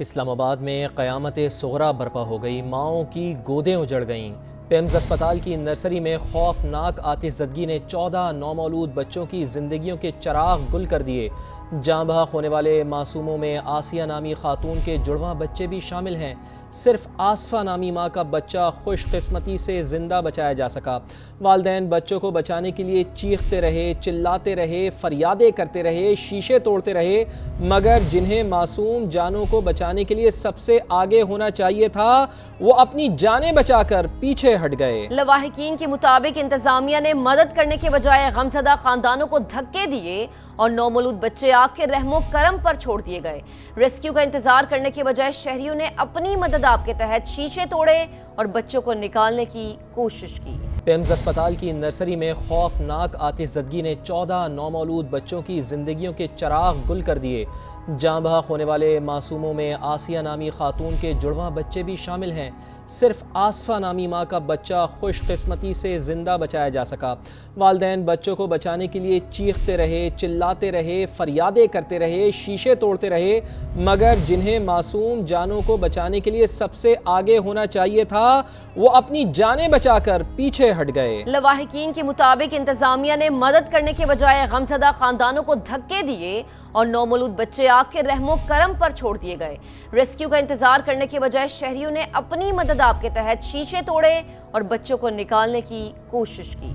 اسلام آباد میں قیامت صغریٰ برپا ہو گئی، ماؤں کی گودیں اجڑ گئیں۔ پیمز اسپتال کی نرسری میں خوفناک آتش زدگی نے 14 نومولود بچوں کی زندگیوں کے چراغ گل کر دیے۔ جاں بحق ہونے والے معصوموں میں آسیہ نامی خاتون کے جڑواں بچے بھی شامل ہیں۔ صرف آصفہ نامی ماں کا بچہ خوش قسمتی سے زندہ بچایا جا سکا۔ والدین بچوں کو بچانے کے لیے چیختے رہے، چلاتے رہے، فریادیں کرتے رہے، شیشے توڑتے رہے، مگر جنہیں معصوم جانوں کو بچانے کے لیے سب سے آگے ہونا چاہیے تھا، وہ اپنی جانیں بچا کر پیچھے ہٹ گئے۔ لواحقین کے مطابق انتظامیہ نے مدد کرنے کے بجائے غمزدہ خاندانوں کو دھکے دیے اور نومولود بچے آگ کے رحم و کرم پر چھوڑ دیے گئے۔ ریسکیو کا انتظار کرنے کے بجائے شہریوں نے اپنی مدد آپ کے تحت شیشے توڑے اور بچوں کو نکالنے کی کوشش کی۔ پیمز اسپتال کی نرسری میں خوفناک آتش زدگی نے 14 نومولود بچوں کی زندگیوں کے چراغ گل کر دیے۔ جاں بحق ہونے والے معصوموں میں آسیہ نامی خاتون کے جڑواں بچے بھی شامل ہیں۔ صرف آصفہ نامی ماں کا بچہ خوش قسمتی سے زندہ بچایا جا سکا۔ والدین بچوں کو بچانے کے لیے چیختے رہے، چلاتے رہے، فریادیں کرتے رہے، شیشے توڑتے رہے، مگر جنہیں معصوم جانوں کو بچانے کے لیے سب سے آگے ہونا چاہیے تھا، وہ اپنی جانیں بچا کر پیچھے ہٹ گئے۔ لواحقین کے مطابق انتظامیہ نے مدد کرنے کے بجائے غمزدہ خاندانوں کو دھکے دیے اور نومولود بچے آگ کے رحم و کرم پر چھوڑ دیے گئے۔ ریسکیو کا انتظار کرنے کے بجائے شہریوں نے اپنی مدد آپ کے تحت شیشے توڑے اور بچوں کو نکالنے کی کوشش کی۔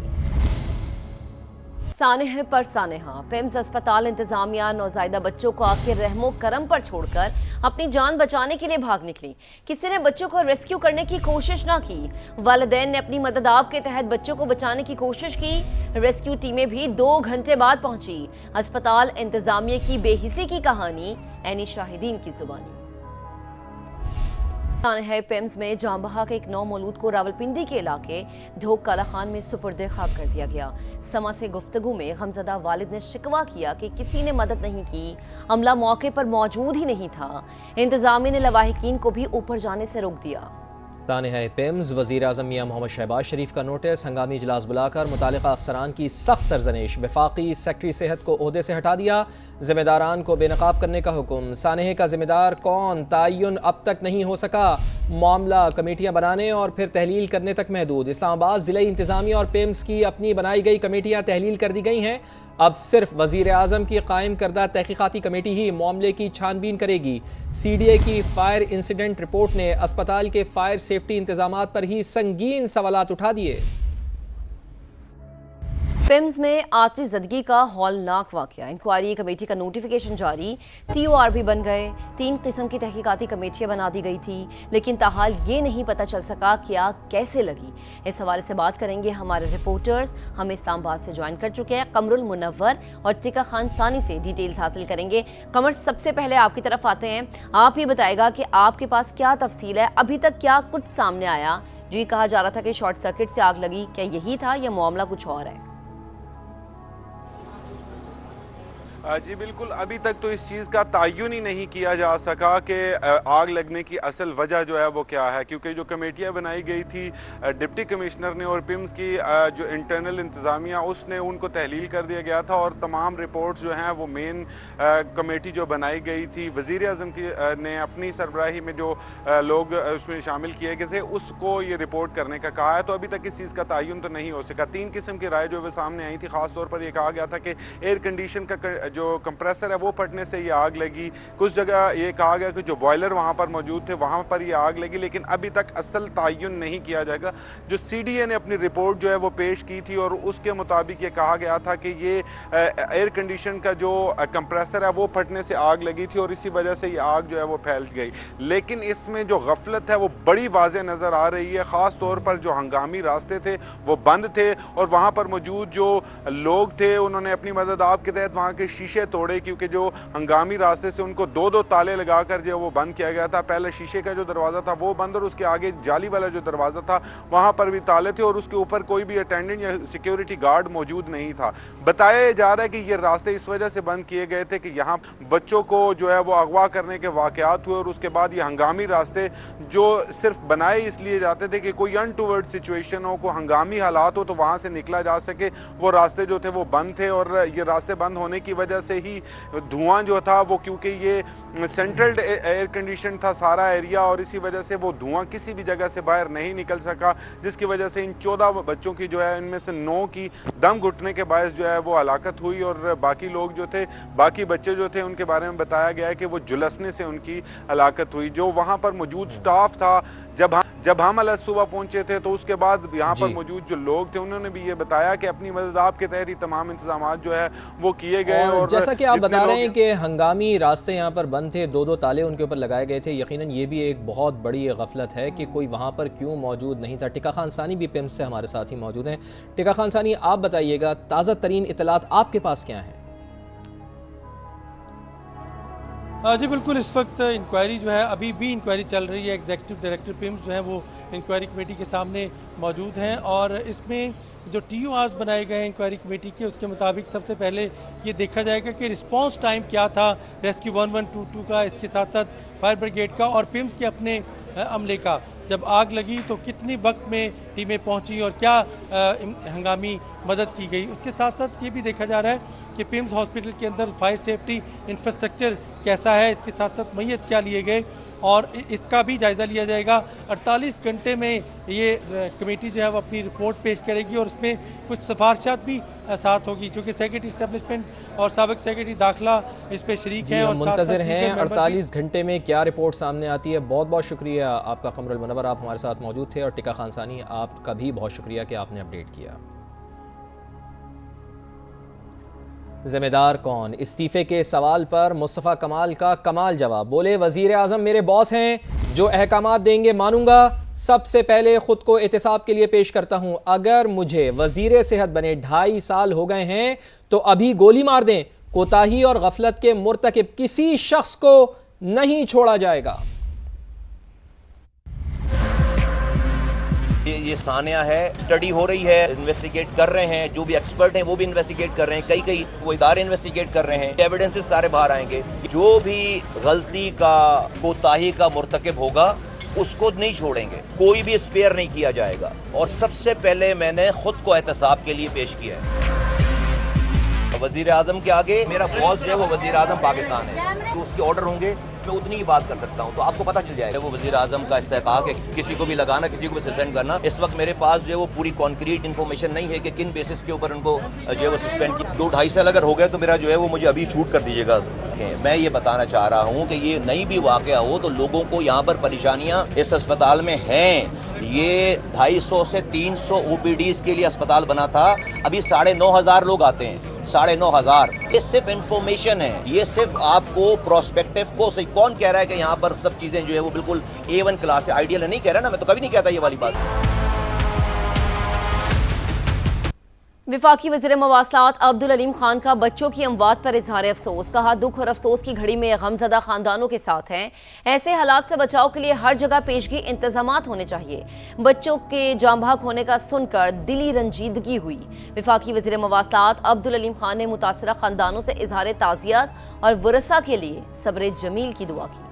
سانحہ پر سانحہ پیمز اسپتال انتظامیہ نوزائیدہ بچوں کو آگ کے رحم و کرم پر چھوڑ کر اپنی جان بچانے کے لیے بھاگ نکلی۔ کسی نے بچوں کو ریسکیو کرنے کی کوشش نہ کی۔ والدین نے اپنی مدد آپ کے تحت بچوں کو بچانے کی کوشش کی۔ ریسکیو ٹیمیں بھی 2 گھنٹے بعد پہنچی۔ اسپتال انتظامیہ کی بے حسی کی کہانی عینی شاہدین کی زبانی۔ سانحہ پیمز میں جاں بحق ایک نومولود کو راولپنڈی کے علاقے ڈھوک کالا خان میں سپرد خاک کر دیا گیا۔ سما سے گفتگو میں غمزدہ والد نے شکوہ کیا کہ کسی نے مدد نہیں کی، عملہ موقع پر موجود ہی نہیں تھا۔ انتظامیہ نے لواحقین کو بھی اوپر جانے سے روک دیا۔ سانحہ پیمز وزیر اعظم میاں محمد شہباز شریف کا نوٹس، ہنگامی اجلاس بلا کر متعلقہ افسران کی سخت سرزنش، وفاقی سیکرٹری صحت کو عہدے سے ہٹا دیا، ذمہ داران کو بے نقاب کرنے کا حکم۔ سانحہ کا ذمہ دار کون، تعین اب تک نہیں ہو سکا، معاملہ کمیٹیاں بنانے اور پھر تحلیل کرنے تک محدود۔ اسلام آباد ضلعی انتظامیہ اور پیمز کی اپنی بنائی گئی کمیٹیاں تحلیل کر دی گئی ہیں۔ اب صرف وزیر اعظم کی قائم کردہ تحقیقاتی کمیٹی ہی معاملے کی چھان بین کرے گی۔ سی ڈی اے کی فائر انسیڈنٹ رپورٹ نے اسپتال کے فائر سیفٹی انتظامات پر ہی سنگین سوالات اٹھا دیے۔ پیمز میں آتش زدگی کا ہولناک واقعہ، انکوائری کمیٹی کا نوٹیفیکیشن جاری، ٹی او آر بھی بن گئے، 3 قسم کی تحقیقاتی کمیٹیاں بنا دی گئی تھی، لیکن تاحال یہ نہیں پتہ چل سکا کہ آگ کیسے لگی۔ اس حوالے سے بات کریں گے ہمارے رپورٹرز، ہم اسلام آباد سے جوائن کر چکے ہیں قمر المنور اور ٹکا خان ثانی سے ڈیٹیلز حاصل کریں گے۔ قمر، سب سے پہلے آپ کی طرف آتے ہیں، آپ یہ بتائے گا کہ آپ کے پاس کیا تفصیل ہے، ابھی تک کیا کچھ سامنے آیا؟ جو یہ کہا جا رہا تھا کہ شارٹ سرکٹ سے آگ لگی، کیا یہی تھا یا معاملہ کچھ اور ہے؟ جی بالکل، ابھی تک تو اس چیز کا تعین ہی نہیں کیا جا سکا کہ آگ لگنے کی اصل وجہ جو ہے وہ کیا ہے، کیونکہ جو کمیٹیاں بنائی گئی تھی ڈپٹی کمشنر نے اور پیمز کی جو انٹرنل انتظامیہ اس نے ان کو تحلیل کر دیا گیا تھا، اور تمام رپورٹس جو ہیں وہ مین کمیٹی جو بنائی گئی تھی وزیر اعظم کی نے اپنی سربراہی میں جو لوگ اس میں شامل کیے گئے تھے اس کو یہ رپورٹ کرنے کا کہا ہے۔ تو ابھی تک اس چیز کا تعین تو نہیں ہو سکا۔ 3 قسم کی رائے جو وہ سامنے آئی تھی، خاص طور پر یہ کہا گیا تھا کہ ایئر کنڈیشن کا جو کمپریسر ہے وہ پھٹنے سے یہ آگ لگی، کچھ جگہ یہ کہا گیا کہ جو بوائلر وہاں پر موجود تھے وہاں پر یہ آگ لگی، لیکن ابھی تک اصل تعین نہیں کیا جائے گا۔ جو سی ڈی اے نے اپنی رپورٹ جو ہے وہ پیش کی تھی اور اس کے مطابق یہ کہا گیا تھا کہ یہ ایئر کنڈیشن کا جو کمپریسر ہے وہ پھٹنے سے آگ لگی تھی اور اسی وجہ سے یہ آگ جو ہے وہ پھیل گئی، لیکن اس میں جو غفلت ہے وہ بڑی واضح نظر آ رہی ہے۔ خاص طور پر جو ہنگامی راستے تھے وہ بند تھے اور وہاں پر موجود جو لوگ تھے انہوں نے اپنی مدد آپ کے تحت وہاں کے شیشے توڑے، کیونکہ جو ہنگامی راستے سے ان کو 2 تالے لگا کر جو وہ بند کیا گیا تھا۔ پہلے شیشے کا جو دروازہ تھا وہ بند اور اس کے آگے جالی والا جو دروازہ تھا وہاں پر بھی تالے تھے اور اس کے اوپر کوئی بھی اٹینڈنٹ یا سیکیورٹی گارڈ موجود نہیں تھا۔ بتایا جا رہا ہے کہ یہ راستے اس وجہ سے بند کیے گئے تھے کہ یہاں بچوں کو جو ہے وہ اغوا کرنے کے واقعات ہوئے، اور اس کے بعد یہ ہنگامی راستے جو صرف بنائے اس لیے جاتے تھے کہ کوئی انٹورڈ سچویشن ہو، کوئی ہنگامی حالات ہو تو وہاں سے نکلا جا سکے، وہ راستے جو تھے وہ بند تھے، اور یہ راستے بند ہونے کی وجہ وجہ سے ہی دھواں جو تھا وہ، کیونکہ یہ سینٹرل ایئر کنڈیشن تھا سارا ایریا، اور اسی وجہ سے وہ دھواں کسی بھی جگہ سے باہر نہیں نکل سکا، جس کی وجہ سے ان 14 بچوں کی جو ہے ان میں سے 9 کی دم گھٹنے کے باعث جو ہے وہ ہلاکت ہوئی، اور باقی لوگ جو تھے، باقی بچے جو تھے، ان کے بارے میں بتایا گیا ہے کہ وہ جلسنے سے ان کی ہلاکت ہوئی۔ جو وہاں پر موجود سٹاف تھا، جب ہم صبح پہنچے تھے تو اس کے بعد یہاں پر موجود جو لوگ تھے انہوں نے بھی یہ بتایا کہ اپنی مدد آپ کے تحت ہی تمام انتظامات جو ہے وہ کیے گئے۔ اور جیسا کہ آپ بتا رہے ہیں کہ ہنگامی راستے یہاں پر بند تھے، 2 تالے ان کے اوپر لگائے گئے تھے، یقیناً یہ بھی ایک بہت بڑی غفلت ہے کہ کوئی وہاں پر کیوں موجود نہیں تھا۔ ٹکا خان ثانی بھی پیمز سے ہمارے ساتھ ہی موجود ہیں۔ ٹکا خان ثانی، آپ بتائیے گا تازہ ترین اطلاعات آپ کے پاس کیا ہیں؟ جی بالکل، اس وقت انکوائری جو ہے ابھی بھی انکوائری چل رہی ہے۔ ایگزیکٹو ڈائریکٹر پیمز جو ہیں وہ انکوائری کمیٹی کے سامنے موجود ہیں، اور اس میں جو ٹی او آرز بنائے گئے ہیں انکوائری کمیٹی کے، اس کے مطابق سب سے پہلے یہ دیکھا جائے گا کہ رسپانس ٹائم کیا تھا ریسکیو 1122 کا، اس کے ساتھ ساتھ فائر بریگیڈ کا اور پیمز کے اپنے عملے کا۔ جب آگ لگی تو کتنی وقت میں ٹیمیں پہنچی اور کیا ہنگامی مدد کی گئی۔ اس کے ساتھ ساتھ یہ بھی دیکھا جا رہا ہے کہ پیمز ہاسپٹل کے اندر فائر سیفٹی انفراسٹرکچر کیسا ہے، اس کے ساتھ ساتھ میت کیا لیے گئے، اور اس کا بھی جائزہ لیا جائے گا۔ 48 گھنٹے میں یہ کمیٹی جو ہے وہ اپنی رپورٹ پیش کرے گی، اور اس میں کچھ سفارشات بھی ساتھ ہوگی، چونکہ سیکرٹری اسٹیبلشمنٹ اور سابق سیکرٹری داخلہ اس پہ شریک ہیں۔ ہم منتظر ہیں 48 گھنٹے میں کیا رپورٹ سامنے آتی ہے۔ بہت بہت شکریہ آپ کا قمر المنور، آپ ہمارے ساتھ موجود تھے، اور ٹکا خان ثانی آپ کا بھی بہت شکریہ کہ آپ نے اپڈیٹ کیا۔ ذمہ دار کون؟ استعفے کے سوال پر مصطفیٰ کمال کا کمال جواب، بولے وزیر اعظم میرے باس ہیں، جو احکامات دیں گے مانوں گا، سب سے پہلے خود کو احتساب کے لیے پیش کرتا ہوں، اگر مجھے وزیر صحت بنے 2.5 سال ہو گئے ہیں تو ابھی گولی مار دیں، کوتاہی اور غفلت کے مرتکب کسی شخص کو نہیں چھوڑا جائے گا۔ یہ ثانیہ ہے، اسٹڈی ہو رہی ہے، انویسٹیگیٹ کر رہے ہیں، جو بھی ایکسپرٹ ہیں وہ بھی انویسٹیگیٹ کر رہے ہیں، کئی وہ ادارے انویسٹیگیٹ کر رہے ہیں، ایویڈنسز سارے باہر آئیں گے۔ جو بھی غلطی کا، کوتاہی کا مرتکب ہوگا اس کو نہیں چھوڑیں گے، کوئی بھی اسپیئر نہیں کیا جائے گا، اور سب سے پہلے میں نے خود کو احتساب کے لیے پیش کیا ہے۔ وزیر اعظم کے آگے میرا باس جو ہے وہ وزیر اعظم پاکستان ہے، تو اس کے آرڈر ہوں گے میں اتنی ہی بات کر سکتا ہوں، تو آپ کو پتہ چل جائے گا۔ وہ وزیر اعظم کا استحقاق ہے کسی کو بھی لگانا، کسی کو بھی سسپینڈ کرنا۔ اس وقت میرے پاس جو ہے وہ پوری کانکریٹ انفارمیشن نہیں ہے کہ کن بیسس کے اوپر ان کو جو ہے وہ سسپینڈ کیا۔ 2-2.5 سال اگر ہو گئے تو میرا جو ہے وہ مجھے ابھی چھوٹ کر دیجیے گا۔ میں یہ بتانا چاہ رہا ہوں کہ یہ نہیں بھی واقعہ ہو تو لوگوں کو یہاں پر پریشانیاں اس اسپتال میں ہیں۔ یہ 250 سے 300 OPDs کے لیے اسپتال بنا تھا، ابھی 9,500 لوگ آتے ہیں، 9,500۔ یہ صرف انفارمیشن ہے، یہ صرف آپ کو پروسپیکٹو کو صحیح۔ کون کہہ رہا ہے کہ یہاں پر سب چیزیں جو ہے وہ بالکل A1 کلاس ہے، آئیڈیل ہے؟ نہیں کہہ رہا نا، میں تو کبھی نہیں کہتا یہ والی بات۔ وفاقی وزیر مواصلات عبدالعلیم خان کا بچوں کی اموات پر اظہار افسوس، کہا دکھ اور افسوس کی گھڑی میں غمزدہ خاندانوں کے ساتھ ہیں، ایسے حالات سے بچاؤ کے لیے ہر جگہ پیشگی انتظامات ہونے چاہیے۔ بچوں کے جاں بحق ہونے کا سن کر دلی رنجیدگی ہوئی۔ وفاقی وزیر مواصلات عبدالعلیم خان نے متاثرہ خاندانوں سے اظہار تعزیت اور ورثاء کے لیے صبر جمیل کی دعا کی۔